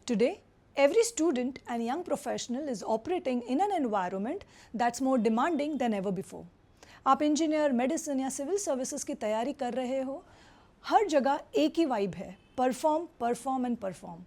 Today, every student and young professional is operating in an environment that's more demanding than ever before. आप engineer, medicine या civil services की तैयारी कर रहे हो, हर जगह एक ही वाइब है, परफॉर्म परफॉर्म एंड परफॉर्म।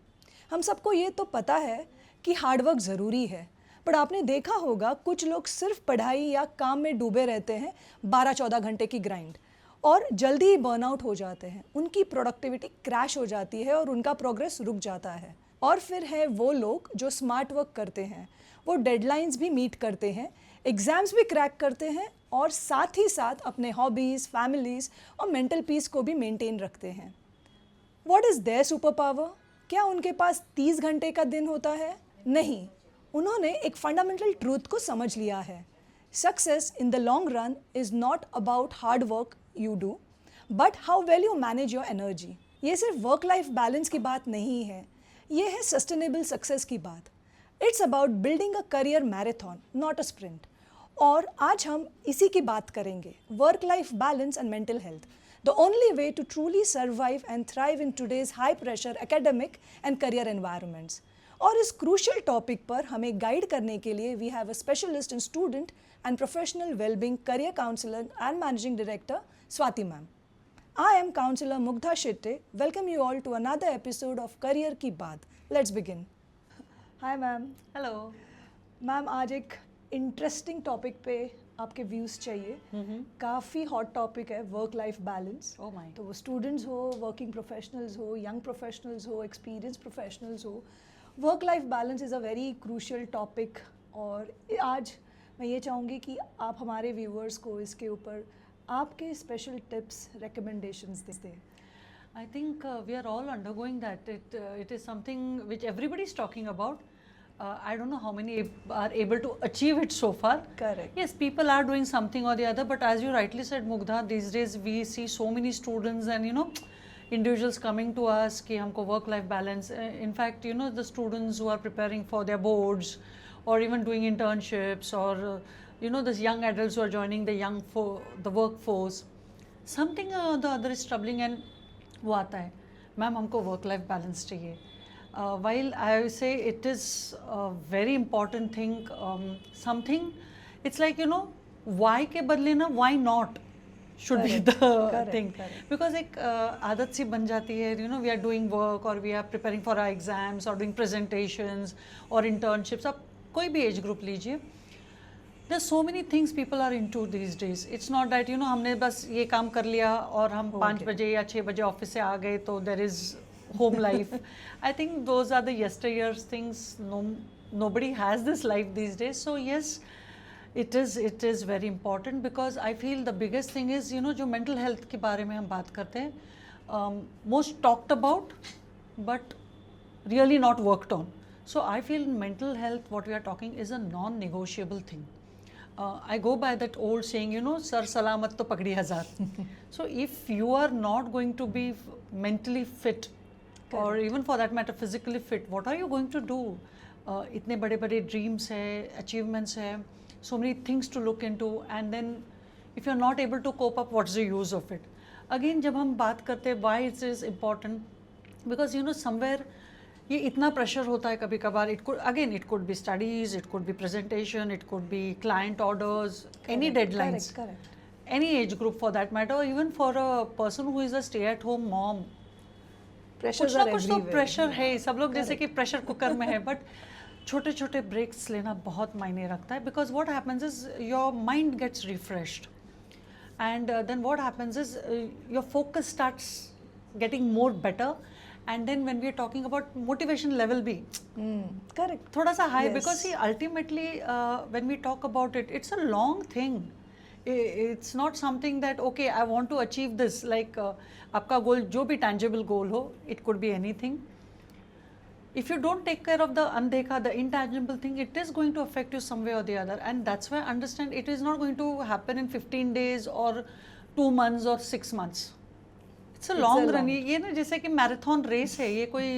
हम सबको ये तो पता है कि हार्डवर्क ज़रूरी है, पर आपने देखा होगा कुछ लोग सिर्फ पढ़ाई या काम में डूबे रहते हैं 12-14 घंटे की ग्राइंड और जल्दी ही बर्नआउट हो जाते हैं। उनकी प्रोडक्टिविटी क्रैश हो जाती है और उनका प्रोग्रेस रुक जाता है। और फिर है वो लोग जो स्मार्ट वर्क करते हैं, वो डेडलाइंस भी मीट करते हैं, एग्ज़ाम्स भी क्रैक करते हैं और साथ ही साथ अपने हॉबीज़, फैमिलीज़ और मेंटल पीस को भी मेंटेन रखते हैं। What is their superpower? क्या उनके पास 30 घंटे का दिन होता है? नहीं, उन्होंने एक फंडामेंटल ट्रूथ को समझ लिया है। Success in the long run is not about hard work you do, but how well you manage your energy. ये सिर्फ वर्क लाइफ बैलेंस की बात नहीं है, ये है सस्टेनेबल सक्सेस की बात। It's about building a career marathon, not a sprint. और आज हम इसी की बात करेंगे, work life balance and mental health, the only way to truly survive and thrive in today's high pressure academic and career environments. और इस crucial topic पर हमें गाइड करने के लिए we have a specialist in student and professional wellbeing career counsellor and managing director Swati ma'am. I am Counselor Mugdha Shitte. Welcome you all to another episode of Career की बात. Let's begin. Hi ma'am. Hello ma'am आज एक interesting topic पे आपके views चाहिए। काफ़ी hot topic है work life balance. Oh my. तो वो स्टूडेंट्स हो, वर्किंग प्रोफेशनल्स हो, यंग प्रोफेशनल्स हो, एक्सपीरियंस प्रोफेशनल्स हो, work life balance is a very crucial topic. और आज मैं ये चाहूँगी कि आप हमारे व्यूअर्स को इसके ऊपर आपके स्पेशल टिप्स रिकमेंडेशंस देते हैं। I think we are all undergoing that. It is something which everybody is talking about. I don't know how many are able to achieve it so far. Correct. Yes, people are doing something or the other, but as you rightly said, Mugdha, these days we see so many students and individuals coming to us कि हमको work-life balance. In fact, the students who are preparing for their boards or even doing internships or those young adults who are joining the workforce, something or the other is troubling and वो आता है ma'am हमको work life balance चाहिए. While I say it is a very important thing, something it's like why के बदले ना why not should be the thing. Because एक आदत सी बन जाती है, we are doing work or we are preparing for our exams or doing presentations or internships. आप कोई भी एज ग्रुप लीजिए, there's so many things people are into these days. It's not that हमने बस ये काम कर लिया और हम 5 बजे या 6 बजे ऑफिस से आ गए तो there is home life. I think those are the yesteryear's things. Nobody has this life these days. So yes, it is very important because I feel the biggest thing is जो mental health के बारे में हम बात करते हैं, most talked about but really not worked on. So I feel mental health, what we are talking, is a non-negotiable thing. I go by that old saying, sar salamat to pagdi hazar. So if you are not going to be mentally fit, or even for that matter physically fit, what are you going to do? इतने बड़े बड़े dreams है, achievements है, so many things to look into, and then if you are not able to cope up, what's the use of it? Again जब हम बात करते हैं why it is important, because somewhere ये इतना प्रेशर होता है कभी कभार. It could B studies, it could B presentation, it could B client orders, any deadlines, any age group for that matter, even for a person who is a stay at home mom. कुछ ना कुछ तो pressure है. सब लोग जैसे कि pressure cooker में है, बट छोटे छोटे ब्रेक्स लेना बहुत मायने रखता है. Because what happens is your mind gets refreshed and then what happens is your focus starts getting more better. And then when we are talking about motivation level भी correct, थोड़ा सा high, because see ultimately when we talk about it, it's a long thing. It's not something that okay I want to achieve this, like आपका goal जो भी tangible goal हो, it could be anything. If you don't take care of the अनदेखा, the intangible thing, it is going to affect you some way or the other, and that's why I understand it is not going to happen in 15 days or 2 months or 6 months. It's a long run. ये ना जैसे कि marathon race है, ये कोई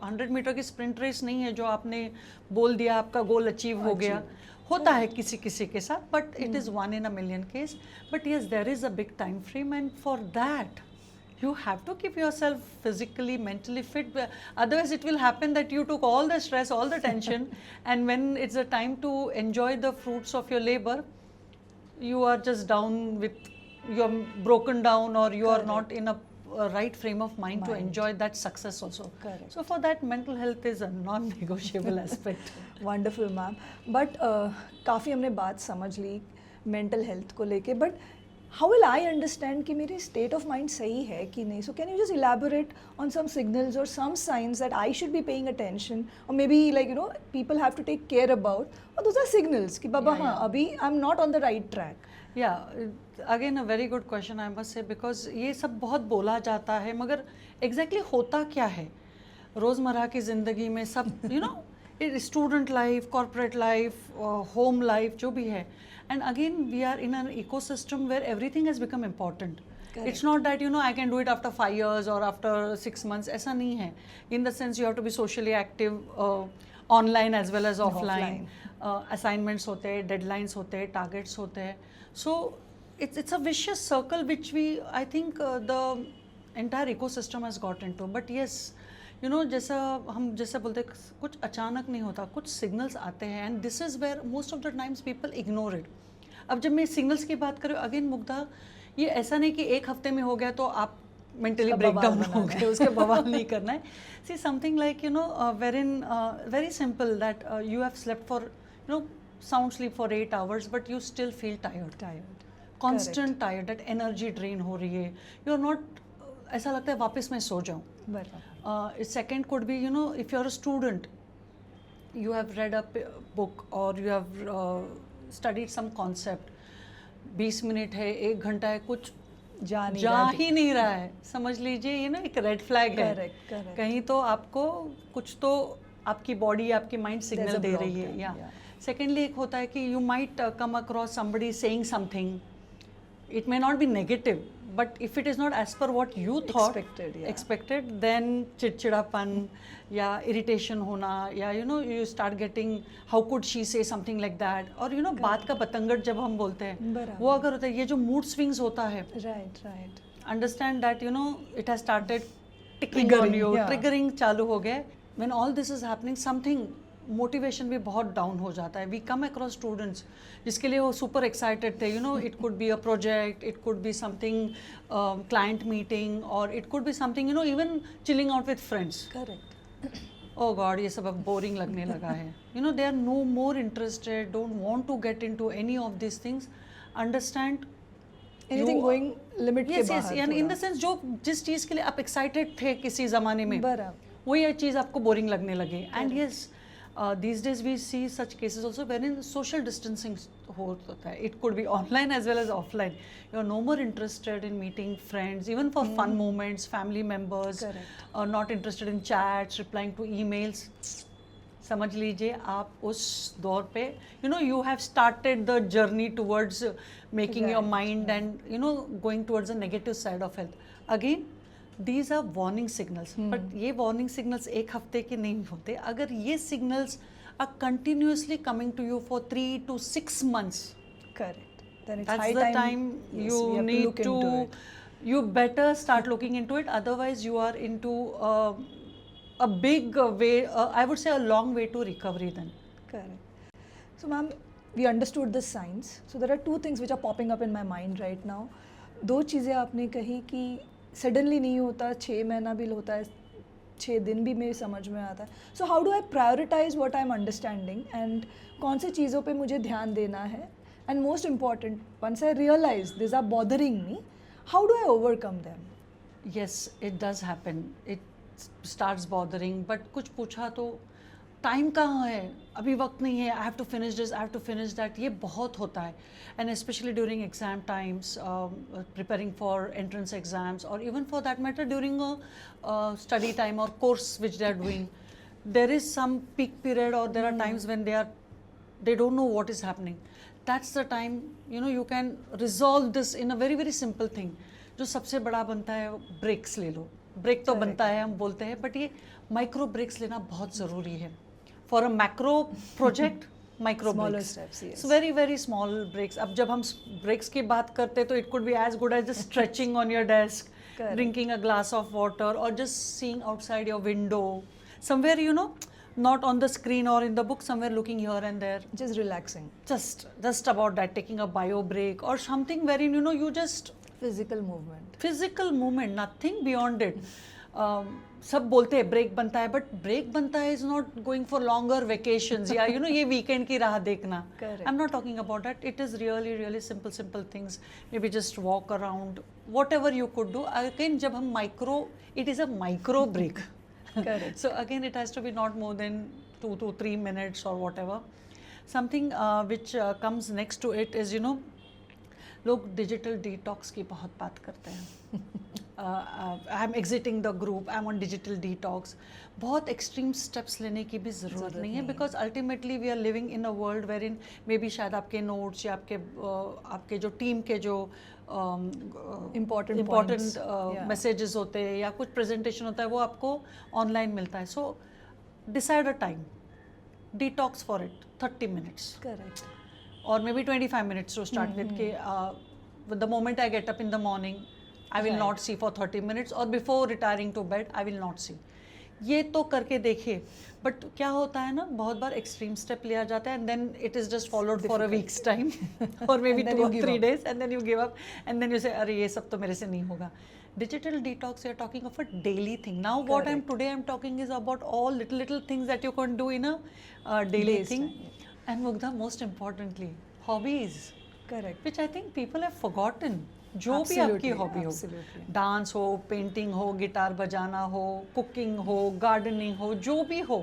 100 metre की sprint race नहीं है जो आपने बोल दिया आपका गोल अचीव हो गया. होता है किसी किसी के साथ, but it is 1 in a million case. But yes there is a big time frame, and for that you have to keep yourself physically, mentally fit. Otherwise, it will happen that you took all the stress, all the tension, and when it's a time to enjoy the fruits of your labor, you are just down with, you're broken down, or you are not in a right frame of mind to enjoy that success also. Correct. So for that, mental health is a non-negotiable aspect. Wonderful ma'am. But काफ़ी हमने बात समझ ली mental health को लेके, but how will I understand कि मेरी state of mind सही है कि नहीं? So can you just elaborate on some signals और some signs that I should be paying attention, और maybe like you know people have to take care about, और those are signals कि बाबा हाँ अभी I am not on the right track. Again a very good question I must say, because ये सब बहुत बोला जाता है, मगर एग्जैक्टली होता क्या है रोज़मर्रा की ज़िंदगी में? सब you know student life, corporate life, home life, जो भी है. And again we are in an ecosystem where everything has become important. It's not that, you know, I can do it after 5 years or after 6 months. ऐसा नहीं है. In the sense you have to be socially active, online as well as offline. Assignments होते हैं, deadlines होते हैं, targets होते हैं. So it's a vicious circle which we, I think, the entire ecosystem has got into. But yes, you know, जैसा हम जैसे बोलते हैं, कुछ अचानक नहीं होता, कुछ signals आते हैं, and this is where most of the times people ignore it. अब जब मैं signals की बात करूँ, again मुग्धा, ये ऐसा नहीं कि एक हफ्ते में हो गया तो आप मेंटली ब्रेकडाउन हो गए, उसके बवाल नहीं करना है. See something like, you no, very simple that you have slept for, you know, sound sleep for 8 hours, but you still feel tired, constant tired, that energy drain हो रही है, यू आर नॉट, ऐसा लगता है वापस मैं सो जाऊँ. Second could be, you know, if you are a student, you have read a book or you have studied some concept, 20 minute है, 1 घंटा है, कुछ जा ही नहीं रहा है, समझ लीजिए ये ना एक रेड फ्लैग है. correct. कहीं तो आपको कुछ तो आपकी बॉडी, आपकी माइंड सिग्नल दे रही है. या सेकेंडली एक होता है कि you might come across somebody saying something, it may not be negative, but if it is not as per what you thought expected, then चिड़चिड़ापन या irritation होना, या you know you start getting how could she say something like that, और you know बात का बतंगड़ जब हम बोलते हैं, वो अगर होता है, ये जो mood swings होता है, right, understand that, you know, it has started ticking on you, triggering चालू हो गए. When all this is happening, something motivation भी बहुत डाउन हो जाता है. वी कम अक्रॉस स्टूडेंट्स जिसके लिए वो सुपर एक्साइटेड थे, you know, it could be a project, it could be something client meeting, और it could be something, you know, even chilling out with friends. Correct. Oh God, ये सब अब boring लगने लगा है. You know, they are no more interested, don't want to get into any of this things. Understand anything going limit के बाहर, यानी in the sense जो जिस चीज़ के लिए आप एक्साइटेड थे किसी ज़माने में, वही चीज़ आपको बोरिंग लगने लगे. And yes, these days we see such cases also wherein social distancing होता है. It could be online as well as offline. You are no more interested in meeting friends, even for fun moments, family members. Not interested in chats, replying to emails. समझ लीजिए आप उस दौर पे, you know, you have started the journey towards making your mind and, you know, going towards a negative side of health. Again, these are warning signals, but ये warning signals एक हफ्ते के नहीं होते. अगर ये signals are continuously coming to you for 3 to 6 months, correct, then it's that's high the time time yes, you need to, you better start looking into it. Otherwise you are into a big way, I would say a long way to recovery then. Correct. So ma'am, we understood the signs. So there are 2 things which are popping up in my mind right now. 2 चीज़ें आपने कही कि suddenly नहीं होता, 6 महीना भी होता है, 6 दिन भी मेरी समझ में आता है. So how do I prioritise what I am understanding, and कौन से चीज़ों पे मुझे ध्यान देना है, and most important, once I realise this are bothering me, how do I overcome them? Yes, it does happen. It starts bothering, but कुछ पूछा तो टाइम कहाँ है, अभी वक्त नहीं है, I have to finish this, I have to finish that, ये बहुत होता है. And specially during exam times, preparing for entrance exams, और even for that matter during study time और course which they are doing, there is some peak period, और there are times when they don't know what is happening. That's the time, you know, you can resolve this in a very very simple thing. जो सबसे बड़ा बनता है, breaks ले लो. Break तो बनता है, हम बोलते हैं, बट ये माइक्रो ब्रेक्स लेना बहुत ज़रूरी है. For a macro project, micro breaks, very very small breaks. अब जब हम ब्रेक्स की बात करते हैं तो it could be as good as just stretching on your desk, Correct. drinking a glass of water, or just seeing outside your window, somewhere, you know, not on the screen or in the book, somewhere looking here and there. Just relaxing. Just about that, taking a bio break or something wherein, you know, you just Physical movement. Physical movement, nothing beyond it. सब बोलते हैं break बनता है, but break बनता है is not going for longer vacations या you know ये weekend की राह देखना. I Correct. Am not talking about that. It is really simple things. Maybe just walk around, whatever you could do. Again जब हम micro, it is a micro break. Correct. So again, it has to be not more than 2 to 3 minutes or whatever. Something which comes next to it is, you know, लोग digital detox की बहुत बात करते हैं. I am exiting the group, I am on digital detox. बहुत extreme steps लेने की भी ज़रूरत नहीं है, because ultimately we are living in a world wherein maybe शायद आपके नोट्स या आपके जो टीम के जो Important points. Yeah. मैसेजेस होते हैं या कुछ प्रेजेंटेशन होता है वो आपको ऑनलाइन मिलता है. So decide a time, detox for it 30 minutes. Correct. Or maybe 25 minutes to start with. The moment I get up in the morning, I will Right. not see for 30 minutes, or before retiring to bed, I will not see. ये तो करके देखिए. But क्या होता है ना, बहुत बार extreme step लिया जाता है and then it is just followed for a weeks time और maybe And then 2 you or give 3 up. days and then you give up and then you say अरे ये सब तो मेरे से नहीं होगा. Digital detox, you're talking of a daily thing. Now what I'm talking is about all little things that you can do in a daily Day's thing. time, And Mugdha, most importantly, hobbies, Correct. which I think people have forgotten. जो भी Absolutely, आपकी hobby हो, absolutely. Dance हो, painting हो, guitar बजाना हो, cooking हो, gardening हो, जो भी हो.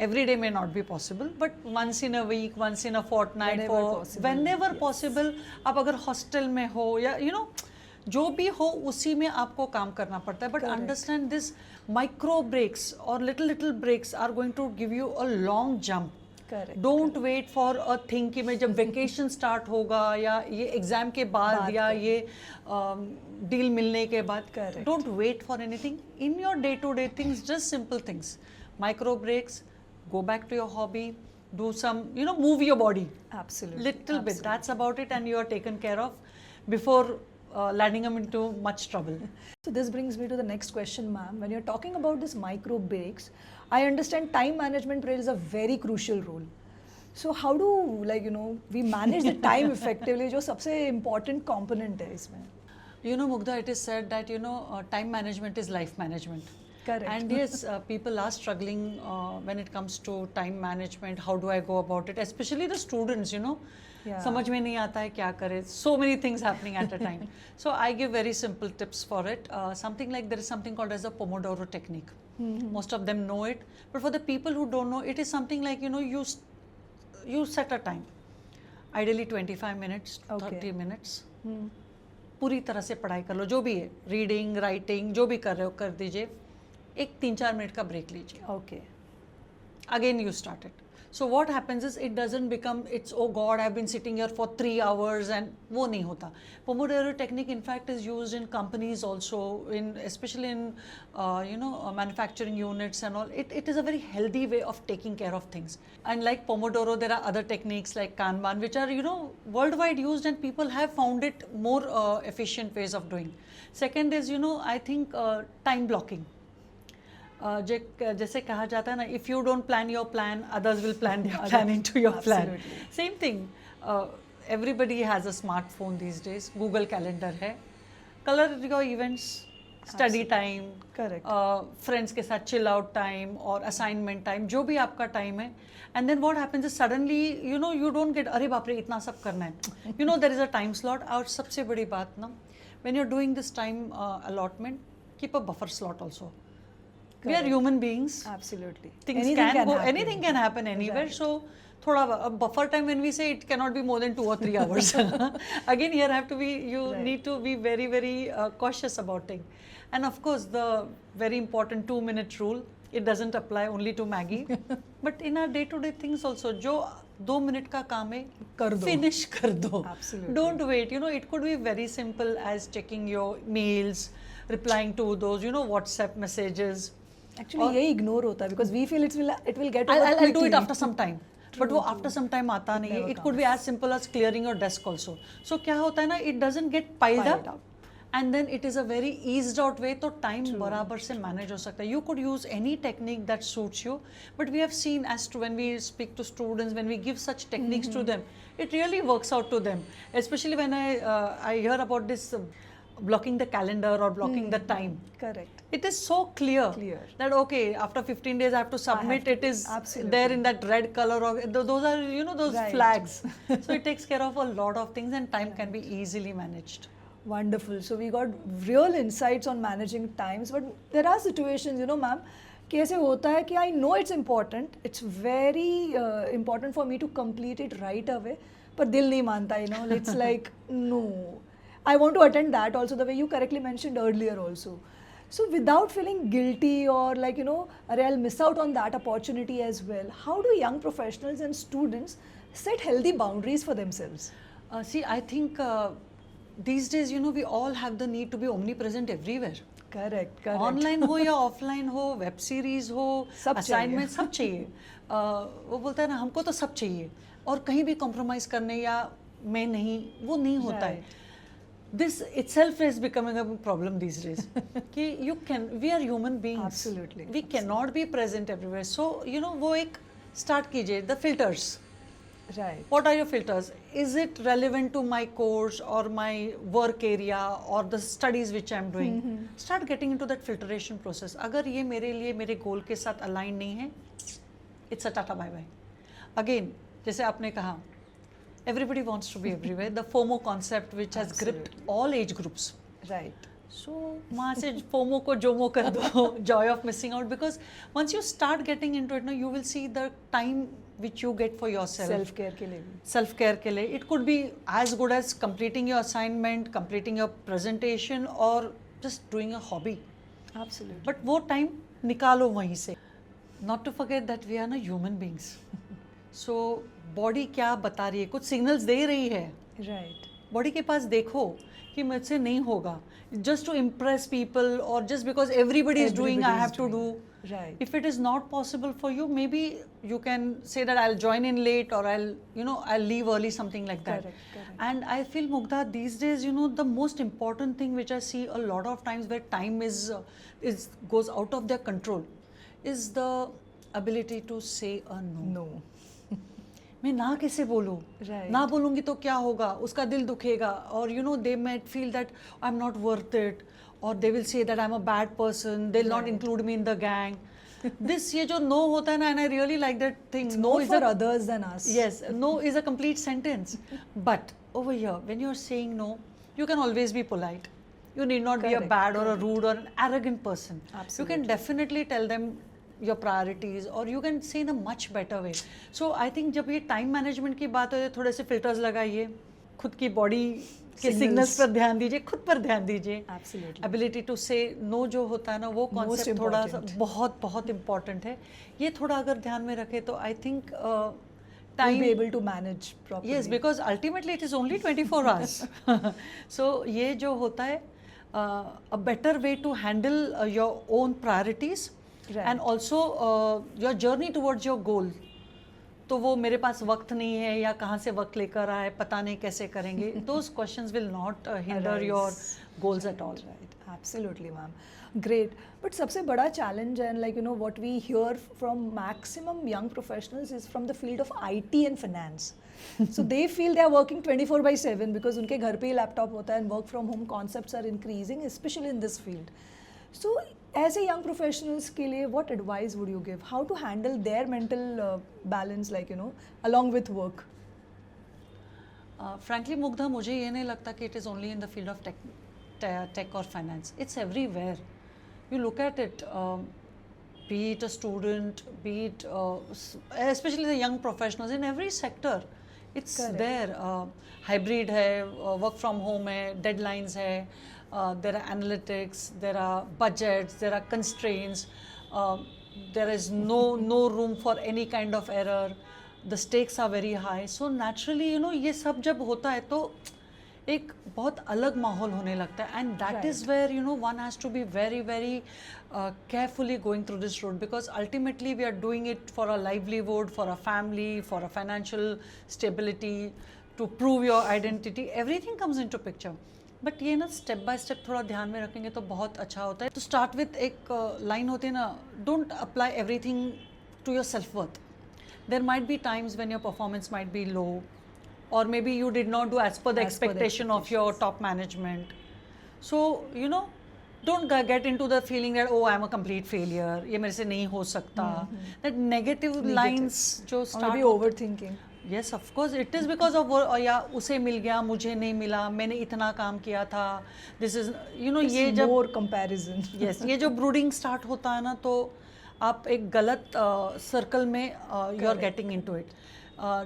Every day may not be possible, but once in a week, once in a fortnight, Whenever possible, whenever yes. possible. आप अगर हॉस्टल में हो या you know जो भी हो उसी में आपको काम करना पड़ता है. But Correct. Understand this micro breaks और little breaks are going to give you a long jump. Correct. Don't wait for a thing कि मैं जब वेकेशन स्टार्ट होगा या ये एग्जाम के बाद या ये डील मिलने के बाद. Correct. Don't wait for anything in your day to day things. Just simple things, micro breaks, go back to your hobby, do some, you know, move your body Absolutely. little bit. Absolutely. That's about it, and you are taken care of before landing them into much trouble. So this brings me to the next question, ma'am. When you're talking about this micro breaks, I understand time management plays a very crucial role. So how do, like, you know, we manage the time effectively? जो सबसे important component है इसमें. You know, Mugdha, it is said that, you know, time management is life management. Correct. And yes, people are struggling when it comes to time management. How do I go about it? Especially the students, you know. Yeah. समझ में नहीं आता है क्या करें. So many things happening at a time. So I give very simple tips for it. Something like there is something called as a Pomodoro technique. Most of them know it. But for the people who don't know, it is something like, you know, you set a time. Ideally 25 minutes, Okay. 30 minutes. पूरी तरह से पढ़ाई कर लो, जो भी है, reading, writing, जो भी कर रहे हो कर दीजिए. एक 3-4 मिनट का ब्रेक लीजिए. Okay. Again you start it. So what happens is it doesn't become it's oh god I've been sitting here for 3 hours and वो नहीं होता. Pomodoro technique in fact is used in companies also, in especially in you know manufacturing units and all. It is a very healthy way of taking care of things. And like Pomodoro, there are other techniques like Kanban which are, you know, worldwide used, and people have found it more efficient ways of doing. Second is, you know, I think time blocking. जैसे कहा जाता है ना, if you don't plan your plan others will plan their plan into your plan. Same thing, everybody has a smartphone these days. Google calendar है. Colour your events, study time, Correct. Friends के साथ chill out time और assignment time, जो भी आपका time है. And then what happens is suddenly you know you don't get अरे बाप रे इतना सब करना है. You know there is a time slot. और सबसे बड़ी बात ना, when you are doing this time allotment, keep a buffer slot also. We are human beings. Absolutely. Things Anything can go. happen. Anything can happen anywhere. Right. So, thoda buffer time, when we say, it cannot be more than 2 or 3 hours. Again, here have to be. You Right. need to be very cautious about it. And of course, the very important 2-minute rule. It doesn't apply only to Maggie, but in our day-to-day things also. जो 2 minute का काम है, कर दो. finish कर दो. Absolutely. Don't wait. You know, it could be very simple as checking your mails, replying to those, you know, WhatsApp messages. Actually ये ignore होता है because we feel it will get over I'll do quickly. it after some time. But वो after some time आता नहीं है. never It could be as simple as clearing your desk also. So क्या होता है ना, it doesn't get piled up. and then it is a very eased out way, तो time बराबर से manage हो सकता है. You could use any technique that suits you, but we have seen as to when we speak to students, when we give such techniques to them, it really works out to them. Especially when I hear about this blocking the calendar or blocking the time. Correct. It is so clear, that okay, after 15 days I have to submit, it is there in that red color, or those are, you know, those flags. So it takes care of a lot of things, and time can be easily managed. Wonderful. So we got real insights on managing times, but there are situations, you know, ma'am, कि ऐसे होता है कि I know it's important, it's very important for me to complete it right away, पर दिल नहीं मानता, you know, it's like, no, I want to attend that also, the way you correctly mentioned earlier also. So without feeling guilty or like, you know, I'll miss out on that opportunity as well, how do young professionals and students set healthy boundaries for themselves? See, I think these days, you know, we all have the need to be omnipresent everywhere. Correct. Online हो या offline हो, web series हो, assignment, सब चाहिए. वो बोलता है ना, हमको तो सब चाहिए, और कहीं भी कॉम्प्रोमाइज करने या मैं नहीं, वो नहीं होता है. This itself is becoming a problem these days. कि we are human beings. Absolutely. We cannot be present everywhere. So, you know, वो एक start कीजिए, the filters. Right. What are your filters? Is it relevant to my course or my work area or the studies which I am doing? Start getting into that filtration process. अगर ये मेरे लिए मेरे गोल के साथ align नहीं है, it's a tata bye bye. Again, जैसे आपने कहा, everybody wants to be everywhere. The FOMO concept which has gripped all age groups. Right. So वहाँ से FOMO को JOMO कर दो, joy of missing out, because once you start getting into it, you will see the time which you get for yourself. Self-care के लिए भी. Self-care के लिए. It could be as good as completing your assignment, completing your presentation, or just doing a hobby. Absolutely. But वो time निकालो वहीं से. Not to forget that we are not human beings. So body क्या बता रही है, कुछ signals दे रही है. Right. Body के पास देखो कि मुझसे नहीं होगा. Just to impress people, or just because everybody is doing, I have to do. Right. If it is not possible for you, maybe you can say that I'll join in late, or I'll leave early, something like that. Correct. And I feel, Mugdha, these days, the most important thing which I see a lot of times where time goes out of their control is the ability to say a no. No. मैं ना कैसे बोलूँ? Right. ना बोलूँगी तो क्या होगा? उसका दिल दुखेगा, or they might feel that I'm not worth it, or they will say that I'm a bad person, they'll not include me in the gang. This ये जो no होता है ना, and I really like that thing. It's No more is for others than us. Yes, no is a complete sentence. But over here, when you're saying no, you can always be polite. You need not be a bad or a rude or an arrogant person. Absolutely. You can definitely tell them your priorities, or you can say in a much better way. So I think जब ये time management की बात हो, थोड़े से filters लगाइए, खुद की body के signals पर ध्यान दीजिए, खुद पर ध्यान दीजिए. Absolutely. Ability to say no जो होता है ना, वो concept थोड़ा सा बहुत बहुत important है. ये थोड़ा अगर ध्यान में रखे तो I think time be able to manage properly. Yes, because ultimately it is only 24 hours. So ये जो होता है, a better way to handle your own priorities. Right. And also your journey towards your goal. तो वो मेरे पास वक्त नहीं है, या कहाँ से वक्त लेकर आए, पता नहीं कैसे करेंगे. Those questions will not hinder your goals at all. Right. Absolutely, ma'am. Great. But सबसे बड़ा challenge, and what we hear from maximum young professionals is from the field of IT and finance. So they feel they are working 24/7 because उनके घर पे ही laptop होता है, and work from home concepts are increasing, especially in this field. So as a young professionals के लिए, what advice would you give? How to handle their mental balance, along with work? Frankly, Mugdha, मुझे ये नहीं लगता कि it is only in the field of tech or finance. It's everywhere. You look at it, be it a student, be it especially the young professionals in every sector. It's there. Hybrid है, work from home है, deadlines है. There are analytics, there are budgets, there are constraints, there is no room for any kind of error, the stakes are very high. So naturally, ये सब जब होता है तो एक बहुत अलग माहौल होने लगता है, and that is where one has to be very very carefully going through this road, because ultimately we are doing it for a livelihood, for a family, for a financial stability, to prove your identity. Everything comes into picture. But ये ना step by step थोड़ा ध्यान में रखेंगे तो बहुत अच्छा होता है. तो स्टार्ट विथ एक लाइन होती है ना, don't apply everything to your self worth. There might be times when your performance might be low, और maybe you did not do as per the expectation of your top management. So you know, don't get into the feeling that oh I'm a complete failure, ये मेरे से नहीं हो सकता. That negative lines जो Or start maybe overthinking. yes of course it is because of या उसे मिल गया मुझे नहीं मिला, मैंने इतना काम किया था. This is you know ये It's जब more comparison. yes ये जो brooding start होता है ना, तो आप एक गलत सर्कल में you are getting into it.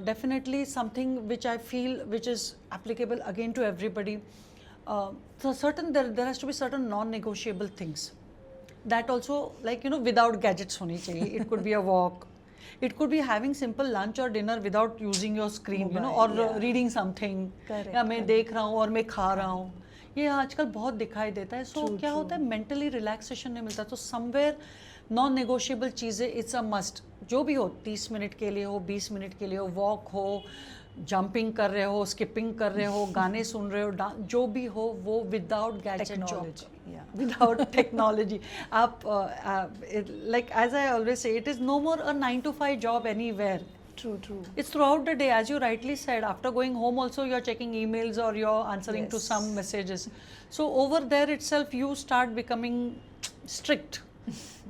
Definitely something which I feel which is applicable again to everybody. So certain there has to be certain non-negotiable things. That also, like you know, without gadgets honi chahiye. It could be a walk. It could be having simple lunch or dinner without using your screen, you know, or Mobile, yeah. reading something. Correct, या मैं देख रहा हूँ और मैं खा रहा हूँ. ये आजकल बहुत दिखाई देता है. So True, क्या होता है, मेंटली रिलैक्सेशन नहीं मिलता. तो समवेयर नॉन नेगोशिएबल चीज़ें इट्स अ मस्ट. जो भी हो, 30 मिनट के लिए हो, 20 मिनट के लिए हो, वॉक हो, जंपिंग कर रहे हो, स्किपिंग कर रहे हो, गाने सुन रहे हो, जो भी हो वो without gadget Technology, yeah. Without technology. आप like as I always say, it is no more a 9 to 5 job anywhere. True, true. It's throughout the day, as you rightly said. After going home, also you're checking emails or you're answering to Yes. some messages. So over there itself, you start becoming strict.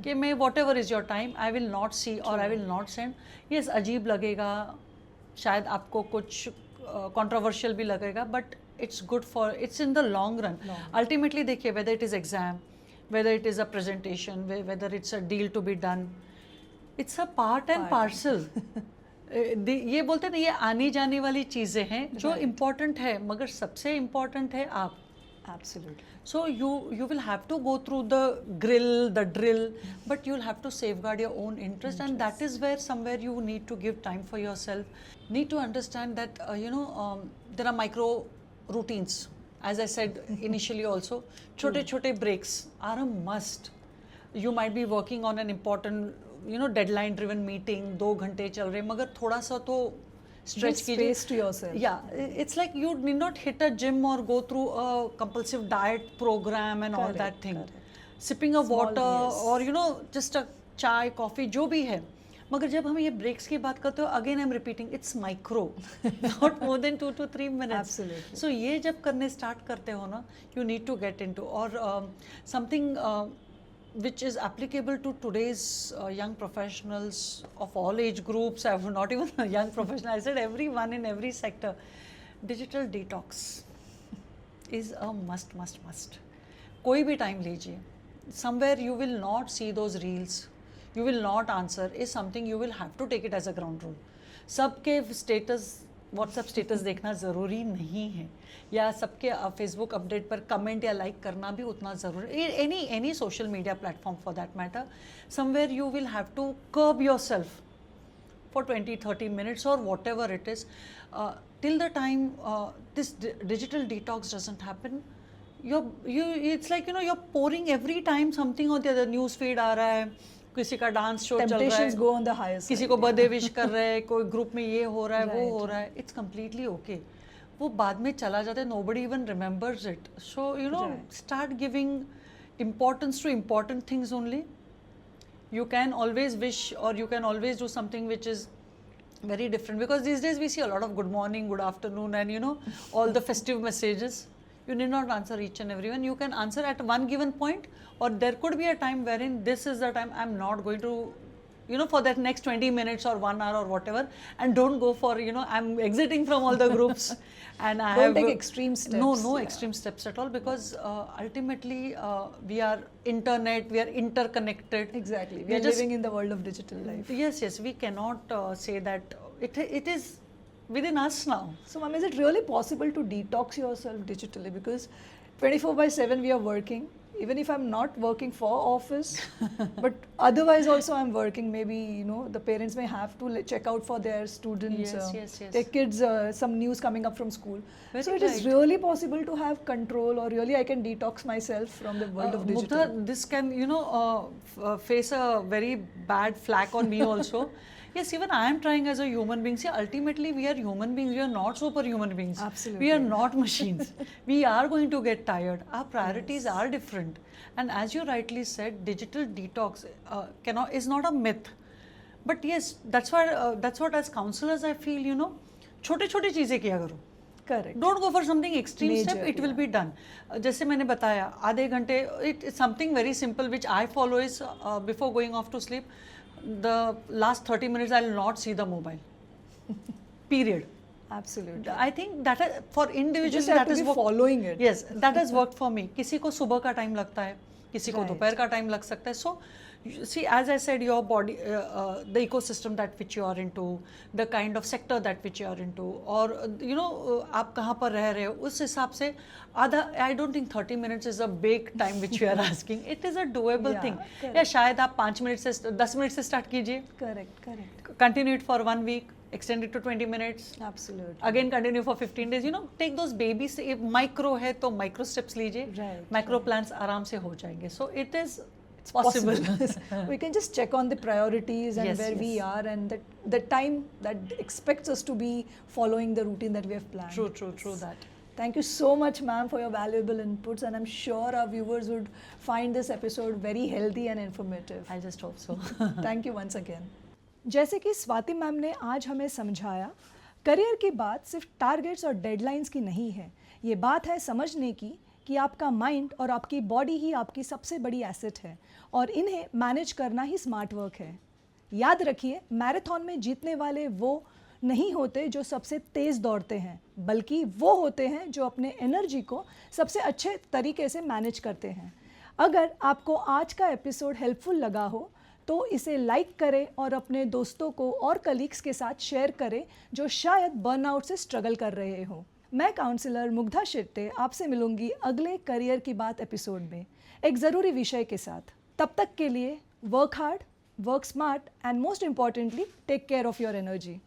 कि मैं whatever is your time, I will not see or I will not send. Yes, अजीब लगेगा, शायद आपको कुछ controversial भी लगेगा, but it's good for, it's in the long run. Ultimately देखिए, whether it is exam, whether it is a presentation, whether it's a deal to be done, it's a part and parcel. ये बोलते हैं ना, ये आनी जाने वाली चीज़ें हैं जो इम्पोर्टेंट है, मगर सबसे इम्पोर्टेंट है आप. Absolutely. So you will have to go through the grill, the drill, but you'll have to safeguard your own interest, and that is where somewhere you need to give time for yourself. Need to understand that there are micro routines. As I said initially also, छोटे breaks are a must. You might be working on an important deadline driven meeting, 2 घंटे चल रहे, मगर थोड़ा सा तो stretch Give कीजिए. space to yourself. Yeah, it's like you need not hit a gym or go through a compulsive diet program and all that thing. Sipping a Small, water yes. or just a chai, coffee, जो भी है. मगर जब हम ये breaks की बात करते हो, again I am repeating, it's micro, not more than 2 to 3 minutes. Absolutely. So ये जब करने स्टार्ट करते हो ना, you need to get into. और something which is applicable to today's young professionals of all age groups. I have not even a young professional, I said everyone in every sector. Digital detox is a must. कोई भी time लीजिए. Somewhere you will not see those reels, you will not answer, is something you will have to take it as a ground rule. सबके status, WhatsApp status देखना ज़रूरी नहीं है, या सबके फेसबुक अपडेट पर कमेंट या लाइक करना भी उतना ज़रूरी. Any social media platform for that matter. Somewhere you will have to curb yourself for 20-30 minutes or whatever it is, till the time this digital detox doesn't happen. It's like you're pouring every time something on the other. news feed आ रहा है, किसी का dance show चल रहा है, Temptations go on the higher side. किसी को birthday wish कर रहे हैं, कोई ग्रुप में ये हो रहा है, वो Right. हो रहा है. It's completely okay. वो बाद में चला जाता है, nobody even remembers it. So Right. start giving importance to important things only. You can always wish, or you can always do something which is very different, because these days we see a lot of good morning, good afternoon, and all the festive messages. You need not answer each and every one. You can answer at one given point, or there could be a time wherein this is the time I'm not going to, for that next 20 minutes or 1 hour or whatever, and don't go for, I'm exiting from all the groups, and I Don't have take extreme steps. No Yeah. extreme steps at all, because ultimately we are internet, we are interconnected. Exactly. We We are are just- living in the world of digital life. Yes, we cannot say that it is within us now. So, ma'am, is it really possible to detox yourself digitally? Because 24/7 we are working. even if I'm not working for office, but otherwise also I'm working. Maybe the parents may have to check out for their students, Yes. their kids, some news coming up from school. Very So it is right. really possible to have control, or really I can detox myself from the world of digital. Mugdha, this can, face a very bad flack on me also. Yes, even I am trying as a human being. See, ultimately, we are human beings. We are not superhuman beings. Absolutely. We are not machines. We are going to get tired. Our priorities are different. And as you rightly said, digital detox is not a myth. But yes, that's what as counselors I feel, छोटे-छोटे चीजें किया करो. Correct. Don't go for something extreme Major, step, it will yeah. be done. जैसे मैंने बताया आधे घंटे, it is something very simple which I follow is before going off to sleep, the last 30 minutes I will not see the mobile. Period. Absolutely. I think that for individuals just have that to is be following it. Yes, that has worked for me. किसी को सुबह का time लगता है, किसी को Right. दोपहर का टाइम लग सकता है. So see, as I said, your body, the ecosystem that which you are into, the kind of sector that which you are into, और आप कहाँ पर रह रहे हो, उस हिसाब से आधा, I don't think 30 minutes is a big time which you are asking. It is a doable Yeah, thing. correct. या शायद आप 5 मिनट से 10 मिनट से स्टार्ट कीजिए, Correct. continue it for 1 week, extend it to 20 minutes. Absolutely. Again continue for 15 days. Take those babies. if micro है तो micro steps लीजिए. Right, Micro plans आराम से हो जाएंगे. So it's possible. We can just check on the priorities and Yes, where we yes. are, and the time that expects us to be following the routine that we have planned. True that. Thank you so much, ma'am, for your valuable inputs, and I'm sure our viewers would find this episode very healthy and informative. I just hope so. Thank you once again. जैसे कि Swati ma'am ने आज हमें समझाया, career की बात सिर्फ targets और डेडलाइंस की नहीं है. ये बात है समझने की कि आपका माइंड और आपकी बॉडी ही आपकी सबसे बड़ी एसेट है, और इन्हें मैनेज करना ही स्मार्ट वर्क है. याद रखिए, मैराथन में जीतने वाले वो नहीं होते जो सबसे तेज़ दौड़ते हैं, बल्कि वो होते हैं जो अपने एनर्जी को सबसे अच्छे तरीके से मैनेज करते हैं. अगर आपको आज का एपिसोड हेल्पफुल लगा हो तो इसे लाइक करें और अपने दोस्तों को और कलीग्स के साथ शेयर करें जो शायद बर्नआउट से स्ट्रगल कर रहे हो. मैं काउंसलर मुग्धा शिट्टे आपसे मिलूंगी अगले करियर की बात एपिसोड में एक ज़रूरी विषय के साथ. तब तक के लिए work hard, work smart, and most importantly take care of your energy.